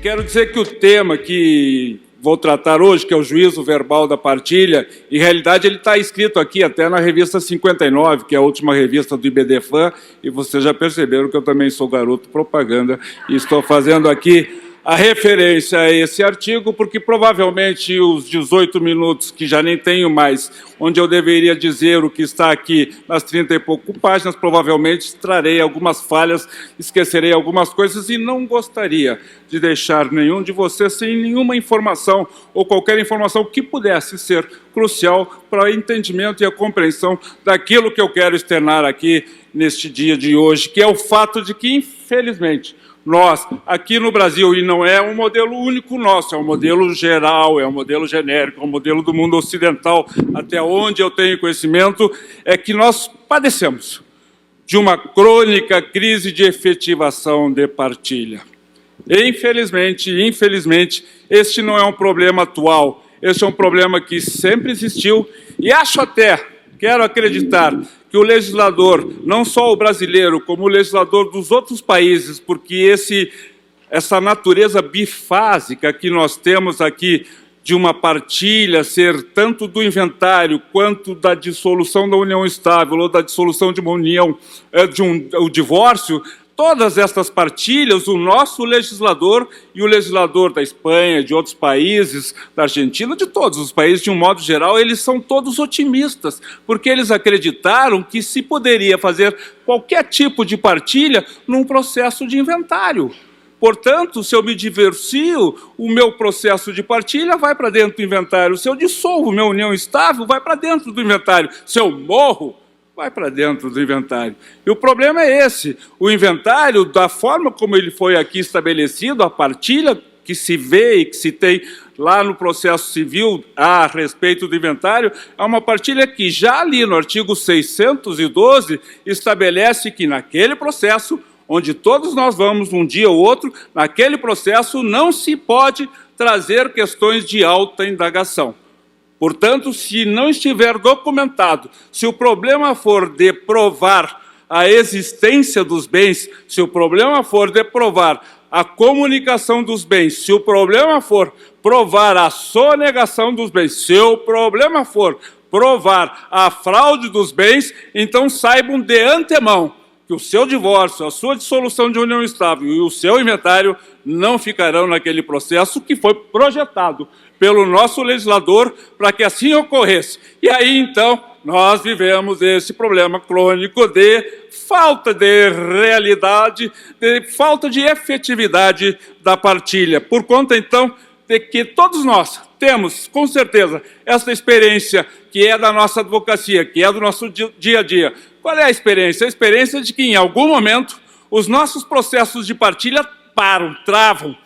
quero dizer que o tema que vou tratar hoje, que é o juízo verbal da partilha, em realidade ele está escrito aqui até na revista 59, que é a última revista do IBDFAN, e vocês já perceberam que eu também sou garoto propaganda, e estou fazendo aqui a referência a esse artigo, porque provavelmente os 18 minutos, que já nem tenho mais, onde eu deveria dizer o que está aqui nas 30 e pouco páginas, provavelmente trarei algumas falhas, esquecerei algumas coisas e não gostaria de deixar nenhum de vocês sem nenhuma informação ou qualquer informação que pudesse ser crucial para o entendimento e a compreensão daquilo que eu quero externar aqui neste dia de hoje, que é o fato de que, infelizmente, nós, aqui no Brasil, e não é um modelo único nosso, é um modelo geral, é um modelo genérico, é um modelo do mundo ocidental, até onde eu tenho conhecimento, é que nós padecemos de uma crônica crise de efetivação de partilha. Infelizmente, este não é um problema atual, este é um problema que sempre existiu, e acho até, quero acreditar, que o legislador, não só o brasileiro, como o legislador dos outros países, porque essa natureza bifásica que nós temos aqui de uma partilha ser tanto do inventário quanto da dissolução da união estável ou da dissolução de uma união, o divórcio, todas estas partilhas, o nosso legislador e o legislador da Espanha, de outros países, da Argentina, de todos os países, de um modo geral, eles são todos otimistas, porque eles acreditaram que se poderia fazer qualquer tipo de partilha num processo de inventário. Portanto, se eu me divorcio, o meu processo de partilha vai para dentro do inventário. Se eu dissolvo minha união estável, vai para dentro do inventário. Se eu morro, vai para dentro do inventário. E o problema é esse, o inventário, da forma como ele foi aqui estabelecido, a partilha que se vê e que se tem lá no processo civil a respeito do inventário, é uma partilha que já ali no artigo 612 estabelece que naquele processo, onde todos nós vamos um dia ou outro, naquele processo não se pode trazer questões de alta indagação. Portanto, se não estiver documentado, se o problema for de provar a existência dos bens, se o problema for de provar a comunicação dos bens, se o problema for provar a sonegação dos bens, se o problema for provar a fraude dos bens, então saibam de antemão que o seu divórcio, a sua dissolução de união estável e o seu inventário não ficarão naquele processo que foi projetado pelo nosso legislador para que assim ocorresse. E aí, então, nós vivemos esse problema crônico de falta de realidade, de falta de efetividade da partilha. Por conta, então, de que todos nós temos, com certeza, essa experiência que é da nossa advocacia, que é do nosso dia a dia. Qual é a experiência? A experiência de que, em algum momento, os nossos processos de partilha param, travam.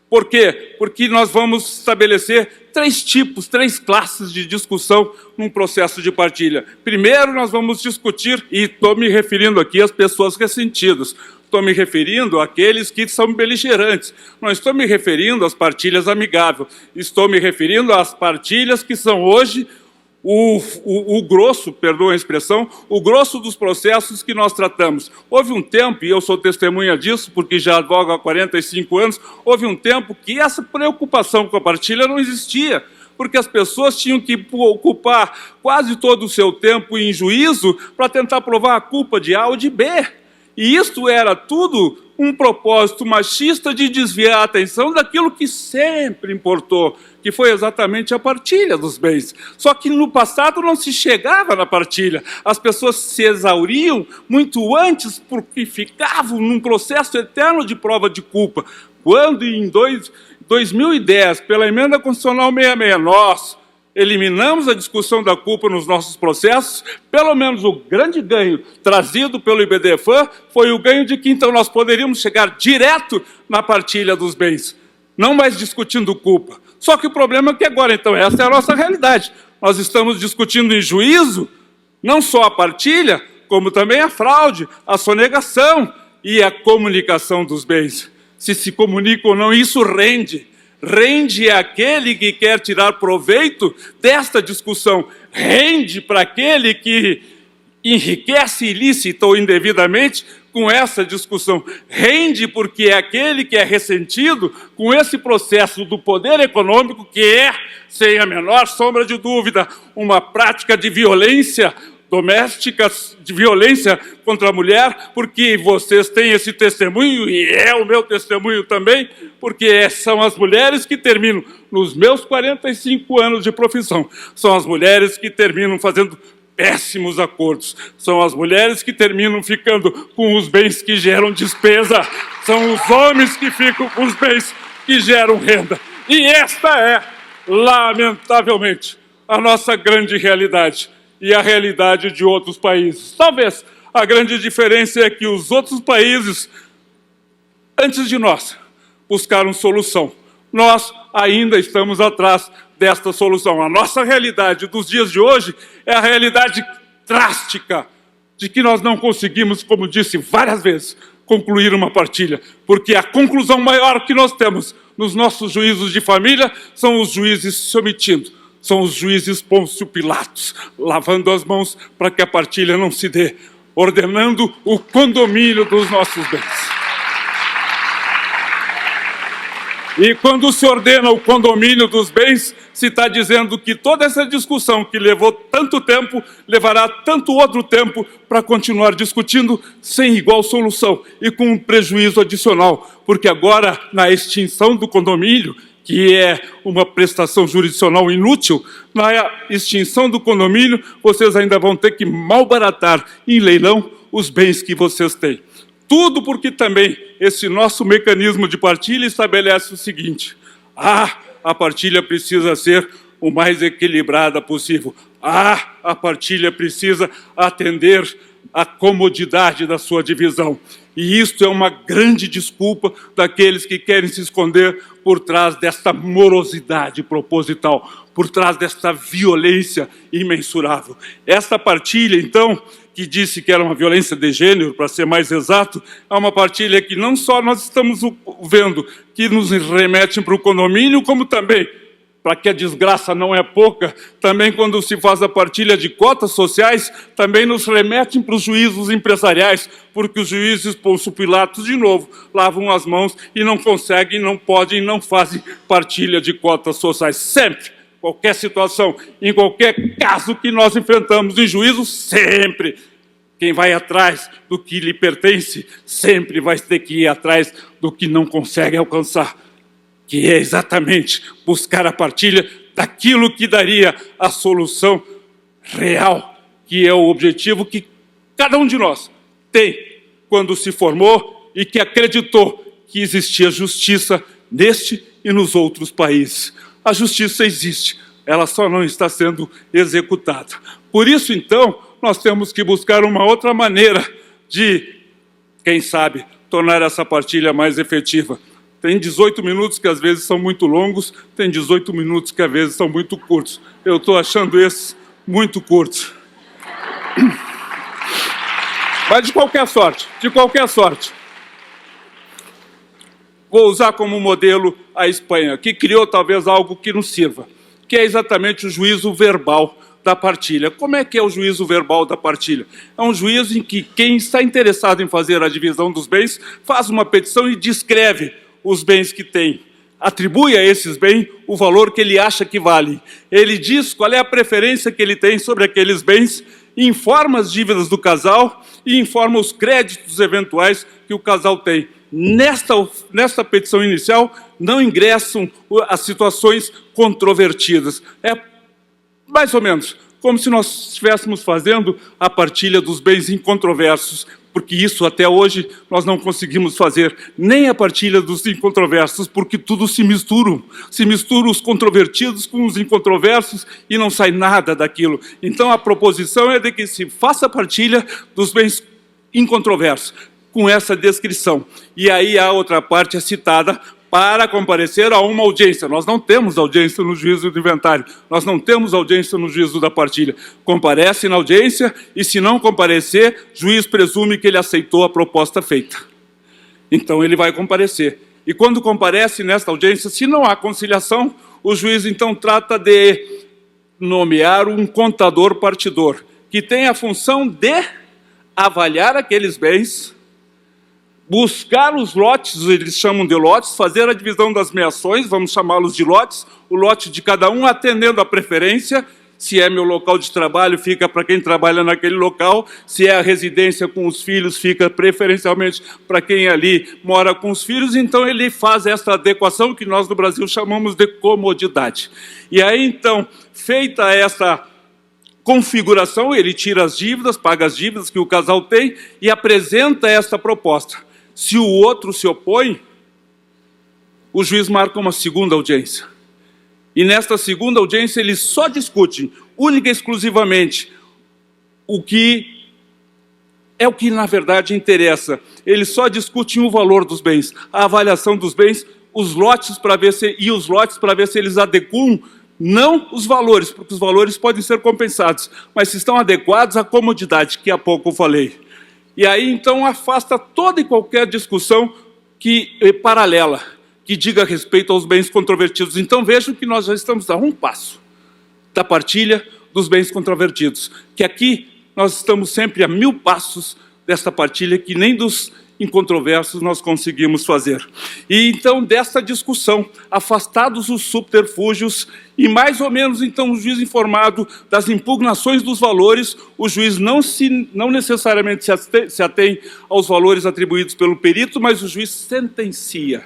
Por quê? Porque nós vamos estabelecer três classes de discussão num processo de partilha. Primeiro, nós vamos discutir, e estou me referindo aqui às pessoas ressentidas, estou me referindo àqueles que são beligerantes, não estou me referindo às partilhas amigáveis, estou me referindo às partilhas que são hoje o grosso, perdoa a expressão, o grosso dos processos que nós tratamos. Houve um tempo, e eu sou testemunha disso, porque já advogo há 45 anos, houve um tempo que essa preocupação com a partilha não existia, porque as pessoas tinham que ocupar quase todo o seu tempo em juízo para tentar provar a culpa de A ou de B. E isto era tudo um propósito machista de desviar a atenção daquilo que sempre importou, que foi exatamente a partilha dos bens. Só que no passado não se chegava na partilha. As pessoas se exauriam muito antes porque ficavam num processo eterno de prova de culpa. Quando em 2010, pela Emenda Constitucional 66, nós eliminamos a discussão da culpa nos nossos processos, pelo menos o grande ganho trazido pelo IBDFAN foi o ganho de que, então, nós poderíamos chegar direto na partilha dos bens, não mais discutindo culpa. Só que o problema é que agora, então, essa é a nossa realidade. Nós estamos discutindo em juízo não só a partilha, como também a fraude, a sonegação e a comunicação dos bens. Se comunica ou não, isso rende. Rende aquele que quer tirar proveito desta discussão, rende para aquele que que enriquece ilícita ou indevidamente com essa discussão. Rende porque é aquele que é ressentido com esse processo do poder econômico, que é, sem a menor sombra de dúvida, uma prática de violência doméstica, de violência contra a mulher, porque vocês têm esse testemunho, e é o meu testemunho também, porque são as mulheres que terminam, nos meus 45 anos de profissão, são as mulheres que terminam fazendo péssimos acordos, são as mulheres que terminam ficando com os bens que geram despesa, são os homens que ficam com os bens que geram renda. E esta é, lamentavelmente, a nossa grande realidade e a realidade de outros países. Talvez a grande diferença é que os outros países, antes de nós, buscaram solução. Nós ainda estamos atrás desta solução. A nossa realidade dos dias de hoje é a realidade drástica de que nós não conseguimos, como disse várias vezes, concluir uma partilha, porque a conclusão maior que nós temos nos nossos juízos de família são os juízes se omitindo, são os juízes Pôncio Pilatos, lavando as mãos para que a partilha não se dê, ordenando o condomínio dos nossos bens. E quando se ordena o condomínio dos bens, se está dizendo que toda essa discussão que levou tanto tempo, levará tanto outro tempo para continuar discutindo sem igual solução e com um prejuízo adicional, porque agora, na extinção do condomínio, que é uma prestação jurisdicional inútil, na extinção do condomínio, vocês ainda vão ter que malbaratar em leilão os bens que vocês têm. Tudo porque também esse nosso mecanismo de partilha estabelece o seguinte: a partilha precisa ser o mais equilibrada possível. A partilha precisa atender à comodidade da sua divisão. E isto é uma grande desculpa daqueles que querem se esconder por trás desta morosidade proposital, por trás desta violência imensurável. Esta partilha, então, que disse que era uma violência de gênero, para ser mais exato, é uma partilha que não só nós estamos vendo que nos remetem para o condomínio, como também, para que a desgraça não é pouca, também quando se faz a partilha de cotas sociais, também nos remetem para os juízos empresariais, porque os juízes Pôncio Pilatos, de novo, lavam as mãos e não conseguem, não podem, não fazem partilha de cotas sociais. Sempre, qualquer situação, em qualquer caso que nós enfrentamos em juízo, sempre quem vai atrás do que lhe pertence, sempre vai ter que ir atrás do que não consegue alcançar, que é exatamente buscar a partilha daquilo que daria a solução real, que é o objetivo que cada um de nós tem quando se formou e que acreditou que existia justiça neste e nos outros países. A justiça existe, ela só não está sendo executada. Por isso, então, nós temos que buscar uma outra maneira de, quem sabe, tornar essa partilha mais efetiva. Tem 18 minutos que às vezes são muito longos, tem 18 minutos que às vezes são muito curtos. Eu estou achando esses muito curtos. Mas de qualquer sorte, vou usar como modelo a Espanha, que criou talvez algo que nos sirva, que é exatamente o juízo verbal da partilha. Como é que é o juízo verbal da partilha? É um juízo em que quem está interessado em fazer a divisão dos bens faz uma petição e descreve os bens que tem. Atribui a esses bens o valor que ele acha que vale. Ele diz qual é a preferência que ele tem sobre aqueles bens, informa as dívidas do casal e informa os créditos eventuais que o casal tem. Nesta petição inicial, não ingressam as situações controvertidas. É mais ou menos como se nós estivéssemos fazendo a partilha dos bens incontroversos, porque isso até hoje nós não conseguimos fazer, nem a partilha dos incontroversos, porque tudo se mistura os controvertidos com os incontroversos e não sai nada daquilo. Então a proposição é de que se faça a partilha dos bens incontroversos, com essa descrição. E aí a outra parte é citada para comparecer a uma audiência. Nós não temos audiência no juízo do inventário, nós não temos audiência no juízo da partilha. Comparece na audiência e, se não comparecer, o juiz presume que ele aceitou a proposta feita. Então ele vai comparecer. E quando comparece nesta audiência, se não há conciliação, o juiz então trata de nomear um contador partidor. que tem a função de avaliar aqueles bens, buscar os lotes, eles chamam de lotes, fazer a divisão das meações, vamos chamá-los de lotes, o lote de cada um atendendo à preferência. Se é meu local de trabalho, fica para quem trabalha naquele local. Se é a residência com os filhos, fica preferencialmente para quem ali mora com os filhos. Então, ele faz essa adequação que nós no Brasil chamamos de comodidade. E aí, então, feita essa configuração, ele tira as dívidas, paga as dívidas que o casal tem e apresenta esta proposta. Se o outro se opõe, o juiz marca uma segunda audiência. E nesta segunda audiência eles só discutem, única e exclusivamente, o que é o que na verdade interessa. Eles só discutem o valor dos bens, a avaliação dos bens, os lotes para ver se eles adequam, não os valores, porque os valores podem ser compensados, mas se estão adequados à comodidade, que há pouco eu falei. E aí então afasta toda e qualquer discussão paralela, que diga respeito aos bens controvertidos. Então vejam que nós já estamos a um passo da partilha dos bens controvertidos, que aqui nós estamos sempre a 1000 passos desta partilha que nem dos incontroversos nós conseguimos fazer. E então desta discussão, afastados os subterfúgios e mais ou menos então o juiz informado das impugnações dos valores, o juiz não necessariamente se atém aos valores atribuídos pelo perito, mas o juiz sentencia.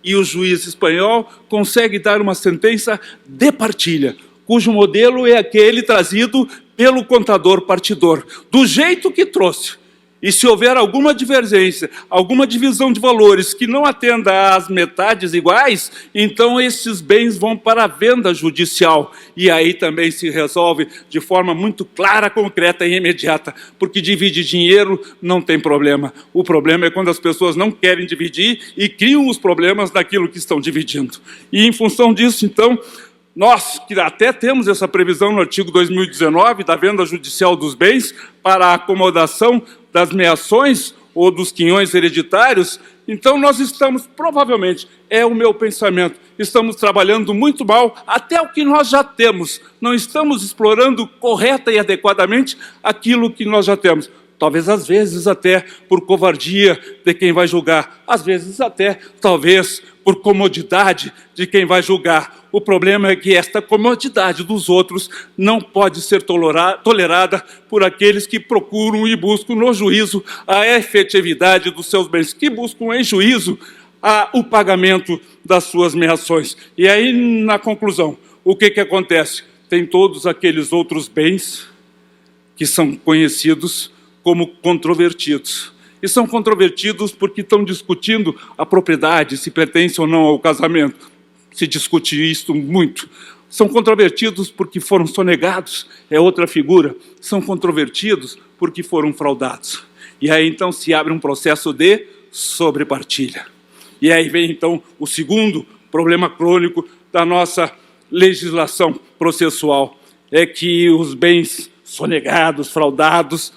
E o juiz espanhol consegue dar uma sentença de partilha, cujo modelo é aquele trazido pelo contador partidor, do jeito que trouxe. E se houver alguma divergência, alguma divisão de valores que não atenda às metades iguais, então esses bens vão para a venda judicial. E aí também se resolve de forma muito clara, concreta e imediata, porque dividir dinheiro não tem problema. O problema é quando as pessoas não querem dividir e criam os problemas naquilo que estão dividindo. E em função disso, então, nós, que até temos essa previsão no artigo 2019 da venda judicial dos bens para a acomodação das meações ou dos quinhões hereditários, então nós estamos, provavelmente, é o meu pensamento, estamos trabalhando muito mal até o que nós já temos. Não estamos explorando correta e adequadamente aquilo que nós já temos. Talvez, às vezes, até por covardia de quem vai julgar. Às vezes, até, talvez, por comodidade de quem vai julgar. O problema é que esta comodidade dos outros não pode ser tolerada por aqueles que procuram e buscam no juízo a efetividade dos seus bens, que buscam em juízo o pagamento das suas meações. E aí, na conclusão, o que acontece? Tem todos aqueles outros bens que são conhecidos como controvertidos. E são controvertidos porque estão discutindo a propriedade, se pertence ou não ao casamento. Se discute isso muito. São controvertidos porque foram sonegados, é outra figura. São controvertidos porque foram fraudados. E aí então se abre um processo de sobrepartilha. E aí vem então o segundo problema crônico da nossa legislação processual. É que os bens sonegados, fraudados,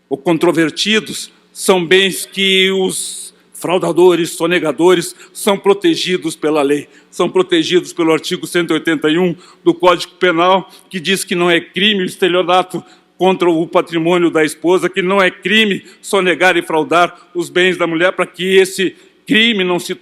ou controvertidos, são bens que os fraudadores, sonegadores, são protegidos pela lei, são protegidos pelo artigo 181 do Código Penal, que diz que não é crime o estelionato contra o patrimônio da esposa, que não é crime sonegar e fraudar os bens da mulher, para que esse crime não se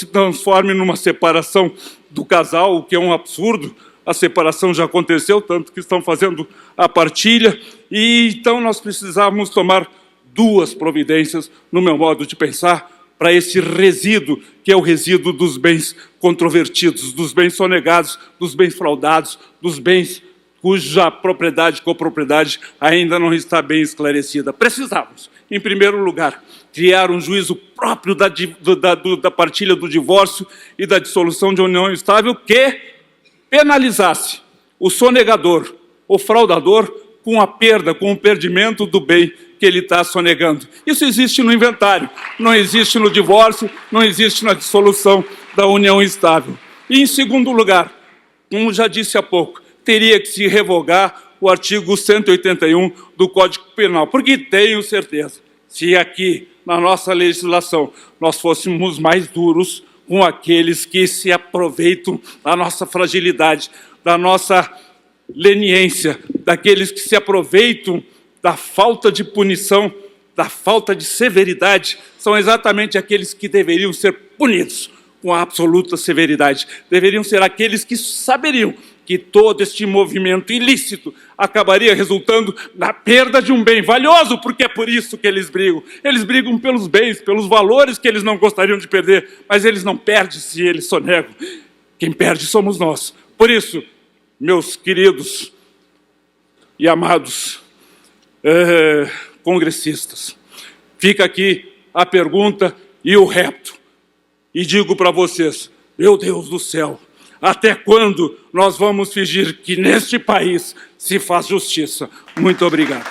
transforme numa separação do casal, o que é um absurdo. A separação já aconteceu, tanto que estão fazendo a partilha, e então nós precisávamos tomar duas providências, no meu modo de pensar, para esse resíduo, que é o resíduo dos bens controvertidos, dos bens sonegados, dos bens fraudados, dos bens cuja propriedade, copropriedade ainda não está bem esclarecida. Precisávamos, em primeiro lugar, criar um juízo próprio da partilha do divórcio e da dissolução de união estável que penalizasse o sonegador, o fraudador, com a perda, com o perdimento do bem que ele está sonegando. Isso existe no inventário, não existe no divórcio, não existe na dissolução da união estável. E, em segundo lugar, como já disse há pouco, teria que se revogar o artigo 181 do Código Penal, porque tenho certeza, se aqui, na nossa legislação, nós fôssemos mais duros com aqueles que se aproveitam da nossa fragilidade, da nossa leniência, daqueles que se aproveitam da falta de punição, da falta de severidade, são exatamente aqueles que deveriam ser punidos com a absoluta severidade. Deveriam ser aqueles que saberiam que todo este movimento ilícito acabaria resultando na perda de um bem valioso, porque é por isso que eles brigam. Eles brigam pelos bens, pelos valores que eles não gostariam de perder, mas eles não perdem se eles sonegam. Quem perde somos nós. Por isso, meus queridos e amados congressistas, fica aqui a pergunta e o repto. E digo para vocês, meu Deus do céu, até quando nós vamos fingir que neste país se faz justiça? Muito obrigado.